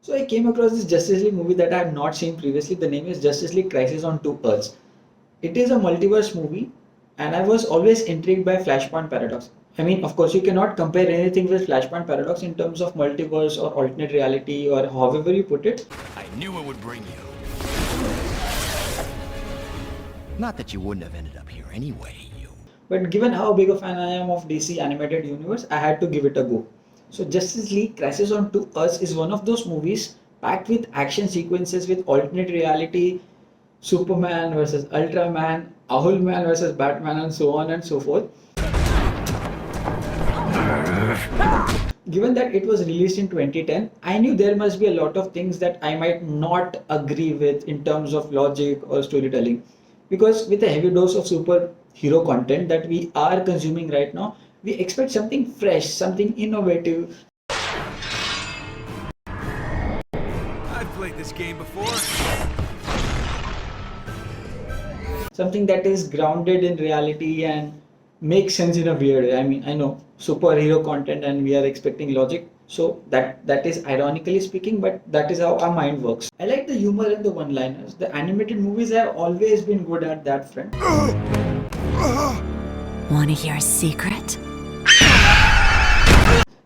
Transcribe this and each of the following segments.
So I came across this Justice League movie that I had not seen previously. The name is Justice League Crisis on Two Earths. It is a multiverse movie, and I was always intrigued by Flashpoint Paradox. I mean, of course, you cannot compare anything with Flashpoint Paradox in terms of multiverse or alternate reality or however you put it. I knew it would bring you. Not that you wouldn't have ended up here anyway, you. But given how big a fan I am of DC animated universe, I had to give it a go. So Justice League Crisis on Two Earths is one of those movies packed with action sequences with alternate reality, Superman versus Ultraman, Owlman versus Batman, and so on and so forth. Given that it was released in 2010, I knew there must be a lot of things that I might not agree with in terms of logic or storytelling. Because with a heavy dose of superhero content that we are consuming right now, we expect something fresh, something innovative, I've played this game before. something that is grounded in reality and makes sense in a weird way. I mean, I know superhero content and we are expecting logic. So that is ironically speaking, but that is how our mind works. I like the humor and the one-liners. The animated movies have always been good at that front. Want to hear a secret?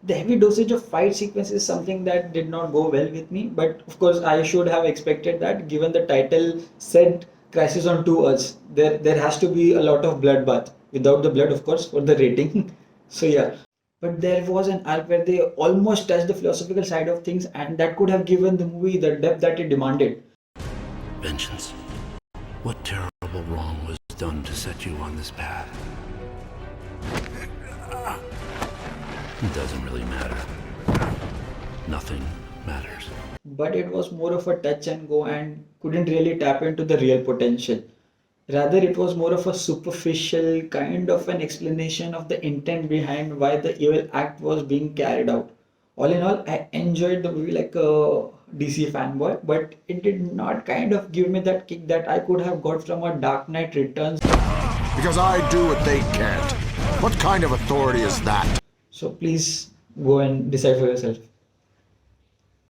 The heavy dosage of fight sequence is something that did not go well with me, but of course I should have expected that given the title said Crisis on Two Earths. There has to be a lot of bloodbath. Without the blood, of course, for the rating. So yeah. But there was an arc where they almost touched the philosophical side of things, and that could have given the movie the depth that it demanded. Vengeance. What terrible wrong was done to set you on this path? It doesn't really matter. Nothing matters. But it was more of a touch and go and couldn't really tap into the real potential. Rather, it was more of a superficial kind of an explanation of the intent behind why the evil act was being carried out. All in all, I enjoyed the movie like a DC fanboy, but it did not kind of give me that kick that I could have got from a Dark Knight Returns. Because I do what they can't. What kind of authority is that? So please go and decide for yourself.